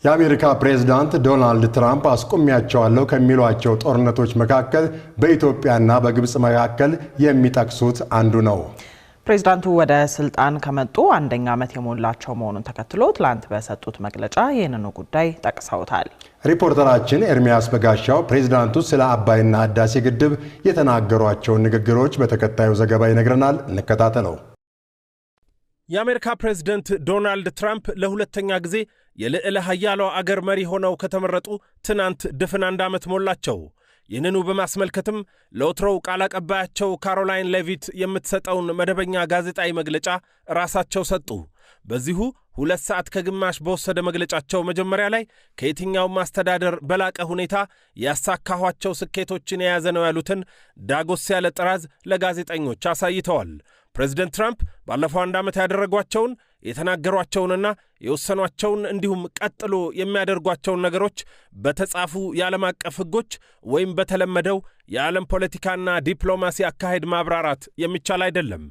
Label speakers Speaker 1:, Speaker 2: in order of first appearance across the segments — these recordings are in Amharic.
Speaker 1: የአሜሪካ ፕሬዝዳንት ዶናልድ ትራምፕ አስቆሚያቸዋለሁ ከሚሏቸው ጦርነቶች መካከል በኢትዮጵያና በግብጽ መካከል የሚጠቅሱት አንዱ ነው።
Speaker 2: ፕሬዝዳንቱ ወደ ስልጣን ከመጡ አንደኛ ዓመት የሞላቸው መሆኑን ተከትሎ ትላንት በሰጡት መግለጫ ይህንኑ ጉዳይ ጠቅሰውታል።
Speaker 1: ሪፖርተራችን ኤርሚያስ በጋሻው ፕሬዝዳንቱ ስለ አባይና ህዳሴ ግድብ የተናገሯቸውን ንግግሮች በተከታዩ ዘገባ ይነግረናል። እንከታተለው።
Speaker 3: የአሜሪካ ፕሬዝዳንት ዶናልድ ትራምፕ ለሁለተኛ ጊዜ የልዕለ ኃያሏ አገር መሪ ሆነው ከተመረጡ ትናንት ድፍን አንድ ዓመት ሞላቸው። ይህንኑ በማስመልከትም ለወትሮው ቃል አቀባያቸው ካሮላይን ሌቪት የምትሰጠውን መደበኛ ጋዜጣዊ መግለጫ ራሳቸው ሰጡ። በዚሁ 2 ሰዓት ከግማሽ በወሰደ መግለጫቸው መጀመሪያ ላይ ከየትኛውም አስተዳደር በላቀ ሁኔታ ያሳካኋቸው ስኬቶችን የያዘ ነው ያሉትን ዳጎስ ያለ ጥራዝ ለጋዜጠኞች አሳይተዋል። ፕሬዝዳንት ትራምፕ ባለፈው አንድ ዓመት ያደረጓቸውን የተናገሯቸውንና የወሰኗቸውን እንዲሁም ቀጥሎ የሚያደርጓቸውን ነገሮች በተጻፉ የዓለም አቀፍ ሕጎች ወይም በተለመደው የዓለም ፖለቲካና ዲፕሎማሲ አካሄድ ማብራራት የሚቻል አይደለም።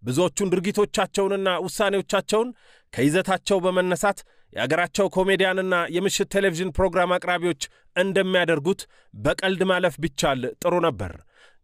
Speaker 3: ብዙዎቹን ድርጊቶቻቸውንና ውሳኔዎቻቸውን ከይዘታቸው በመነሳት የአገራቸው ኮሜዲያንና የምሽት ቴሌቪዥን ፕሮግራም አቅራቢዎች እንደሚያደርጉት በቀልድ ማለፍ ቢቻል ጥሩ ነበር።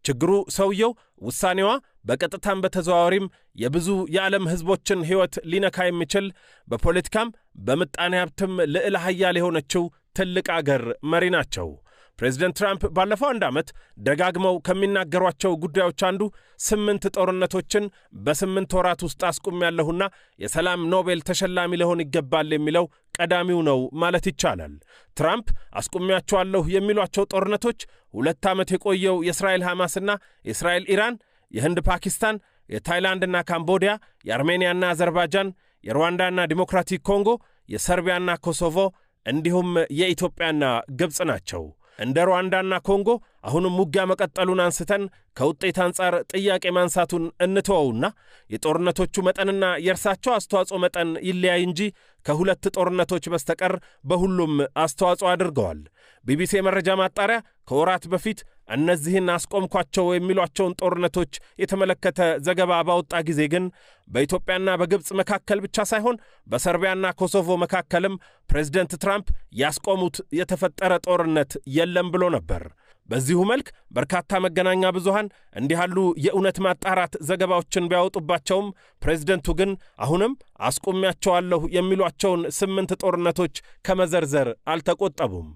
Speaker 3: ችግሩ ሰውየው ውሳኔዋ በቀጥታም በተዘዋዋሪም የብዙ የዓለም ሕዝቦችን ሕይወት ሊነካ የሚችል በፖለቲካም በምጣኔ ሀብትም ልዕለ ኃያል የሆነችው ትልቅ አገር መሪ ናቸው። ፕሬዝዳንት ትራምፕ ባለፈው አንድ ዓመት ደጋግመው ከሚናገሯቸው ጉዳዮች አንዱ 8 ጦርነቶችን በ8 ወራት ውስጥ አስቁሜያለሁና የሰላም ኖቤል ተሸላሚ ሊሆን ይገባል የሚለው ቀዳሚው ነው ማለት ይቻላል። ትራምፕ አስቁሜያቸዋለሁ የሚሏቸው ጦርነቶች 2 ዓመት የቆየው የእስራኤል ሐማስና የእስራኤል ኢራን፣ የህንድ ፓኪስታን፣ የታይላንድና ካምቦዲያ፣ የአርሜኒያና አዘርባይጃን፣ የሩዋንዳና ዲሞክራቲክ ኮንጎ፣ የሰርቢያና ኮሶቮ እንዲሁም የኢትዮጵያና ግብጽ ናቸው። እንደ ሩዋንዳና ኮንጎ አሁንም ውጊያ መቀጠሉን አንስተን ከውጤት አንጻር ጥያቄ ማንሳቱን እንተወውና የጦርነቶቹ መጠንና የእርሳቸው አስተዋጽኦ መጠን ይለያይ እንጂ ከ2 ጦርነቶች በስተቀር በሁሉም አስተዋጽኦ አድርገዋል። ቢቢሲ የመረጃ ማጣሪያ ከወራት በፊት እነዚህን አስቆምኳቸው የሚሏቸውን ጦርነቶች የተመለከተ ዘገባ ባወጣ ጊዜ ግን በኢትዮጵያና በግብጽ መካከል ብቻ ሳይሆን በሰርቢያና ኮሶቮ መካከልም ፕሬዝዳንት ትራምፕ ያስቆሙት የተፈጠረ ጦርነት የለም ብሎ ነበር። በዚሁ መልክ በርካታ መገናኛ ብዙሃን እንዲህ ያሉ የእውነት ማጣራት ዘገባዎችን ቢያወጡባቸውም ፕሬዝዳንቱ ግን አሁንም አስቆሚያቸዋለሁ የሚሏቸውን 8 ጦርነቶች ከመዘርዘር አልተቆጠቡም።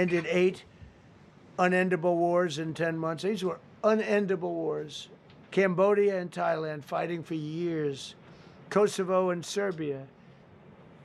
Speaker 4: Ended 8 unendable wars in 10 months. These were unendable wars. Cambodia and Thailand fighting for years. Kosovo and Serbia.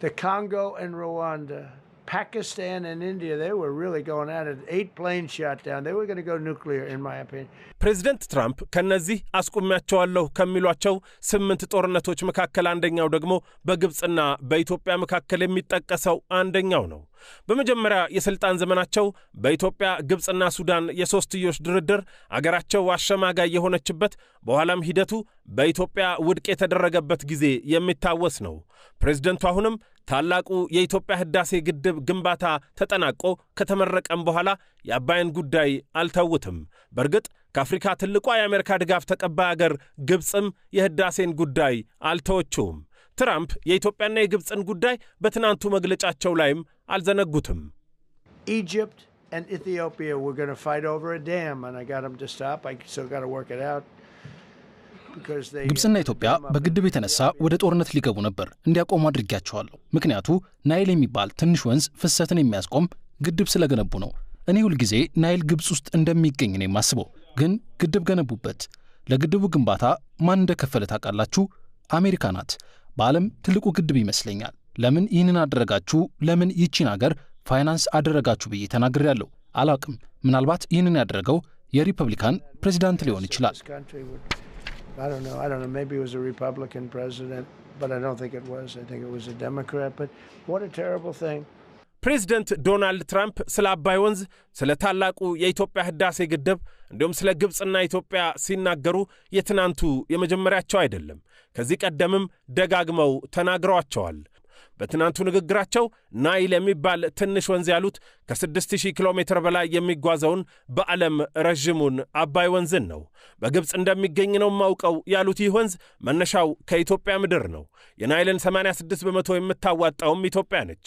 Speaker 4: The Congo and Rwanda. Pakistan and India, they were really going at it. 8 planes shot down. They were going to go nuclear, in my opinion.
Speaker 3: ፕሬዝዳንት ትራምፕ ከነዚህ አስቆሚያቸዋለሁ ከሚሏቸው 8 ጦርነቶች መካከል አንደኛው ደግሞ በግብጽና በኢትዮጵያ መካከል የሚጠቀሰው አንደኛው ነው። በመጀመሪያ የሥልጣን ዘመናቸው በኢትዮጵያ ግብጽና ሱዳን የሶስትዮሽ ድርድር አገራቸው አሸማጋይ የሆነችበት በኋላም ሂደቱ በኢትዮጵያ ውድቅ የተደረገበት ጊዜ የሚታወስ ነው። ፕሬዝዳንቱ አሁንም ታላቁ የኢትዮጵያ ህዳሴ ግድብ ግንባታ ተጠናቆ ከተመረቀም በኋላ የአባይን ጉዳይ አልተውትም። በእርግጥ ከአፍሪካ ትልቋ የአሜሪካ ድጋፍ ተቀባይ አገር ግብጽም የህዳሴን ጉዳይ አልተወችውም። ትራምፕ የኢትዮጵያና የግብጽን ጉዳይ በትናንቱ መግለጫቸው ላይም አልዘነጉትም።
Speaker 4: Egypt and Ethiopia were going to fight over a dam, and I got them to stop. I still got to work it out.
Speaker 5: ግብጽና ኢትዮጵያ በግድብ የተነሳ ወደ ጦርነት ሊገቡ ነበር እንዲያቆሙ አድርጌያቸዋለሁ። ምክንያቱ ናይል የሚባል ትንሽ ወንዝ ፍሰትን የሚያስቆም ግድብ ስለገነቡ ነው። እኔ ሁል ጊዜ ናይል ግብጽ ውስጥ እንደሚገኝ ነው የማስበው። ግን ግድብ ገነቡበት። ለግድቡ ግንባታ ማን እንደከፈለ ታውቃላችሁ? አሜሪካ ናት። በዓለም ትልቁ ግድብ ይመስለኛል። ለምን ይህንን አደረጋችሁ? ለምን ይቺን አገር ፋይናንስ አደረጋችሁ ብዬ ተናግሬያለሁ። አላውቅም። ምናልባት ይህንን ያደረገው የሪፐብሊካን ፕሬዝዳንት ሊሆን ይችላል።
Speaker 4: I don't know. Maybe it was a Republican president, but I don't think it was. I think it was a Democrat. But what a terrible thing.
Speaker 3: ፕሬዝዳንት ዶናልድ ትራምፕ ስለ አባይ ወንዝ፣ ስለ ታላቁ የኢትዮጵያ ህዳሴ ግድብ እንዲሁም ስለ ግብጽና ኢትዮጵያ ሲናገሩ የትናንቱ የመጀመሪያቸው አይደለም። ከዚህ ቀደምም ደጋግመው ተናግረዋቸዋል። በትናንቱ ንግግራቸው ናይል የሚባል ትንሽ ወንዝ ያሉት ከ6000 ኪሎ ሜትር በላይ የሚጓዘውን በዓለም ረዥሙን አባይ ወንዝን ነው። በግብጽ እንደሚገኝ ነው ማውቀው ያሉት ይህ ወንዝ መነሻው ከኢትዮጵያ ምድር ነው። የናይልን 86% የምታዋጣውም ኢትዮጵያ ነች።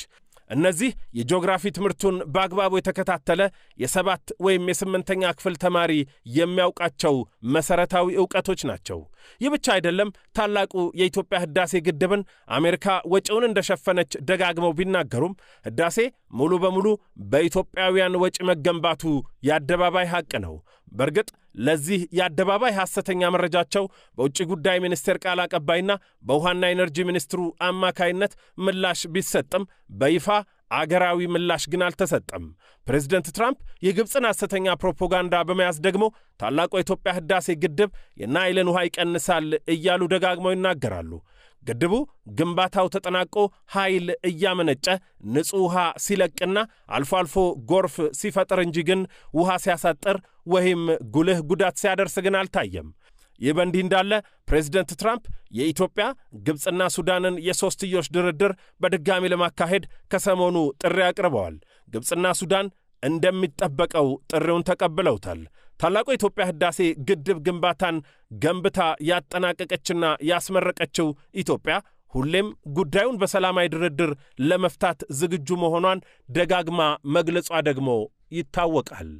Speaker 3: እነዚህ የጂኦግራፊ ትምህርቱን በአግባቡ የተከታተለ የ7 ወይም የ8ኛ ክፍል ተማሪ የሚያውቃቸው መሰረታዊ ዕውቀቶች ናቸው። ይህ ብቻ አይደለም። ታላቁ የኢትዮጵያ ህዳሴ ግድብን አሜሪካ ወጪውን እንደሸፈነች ደጋግመው ቢናገሩም ህዳሴ ሙሉ በሙሉ በኢትዮጵያውያን ወጪ መገንባቱ የአደባባይ ሐቅ ነው። በርግጥ ለዚህ የአደባባይ ሐሰተኛ መረጃቸው በውጭ ጉዳይ ሚኒስቴር ቃል አቀባይና በውሃና ኢነርጂ ሚኒስትሩ አማካይነት ምላሽ ቢሰጥም በይፋ አገራዊ ምላሽ ግን አልተሰጠም። ፕሬዝዳንት ትራምፕ የግብፅን ሐሰተኛ ፕሮፓጋንዳ በመያዝ ደግሞ ታላቁ የኢትዮጵያ ህዳሴ ግድብ የናይልን ውሃ ይቀንሳል እያሉ ደጋግመው ይናገራሉ። ግድቡ ግንባታው ተጠናቆ ኃይል እያመነጨ ንጹህ ውሃ ሲለቅና አልፎ አልፎ ጎርፍ ሲፈጥር እንጂ ግን ውሃ ሲያሳጥር ወይም ጉልህ ጉዳት ሲያደርስ ግን አልታየም። ይህ በእንዲህ እንዳለ ፕሬዝዳንት ትራምፕ የኢትዮጵያ ግብፅና ሱዳንን የሶስትዮሽ ድርድር በድጋሚ ለማካሄድ ከሰሞኑ ጥሪ አቅርበዋል። ግብፅና ሱዳን እንደሚጠበቀው ጥሪውን ተቀብለውታል። ታላቁ የኢትዮጵያ ህዳሴ ግድብ ግንባታን ገንብታ ያጠናቀቀችና ያስመረቀችው ኢትዮጵያ ሁሌም ጉዳዩን በሰላማዊ ድርድር ለመፍታት ዝግጁ መሆኗን ደጋግማ መግለጿ ደግሞ ይታወቃል።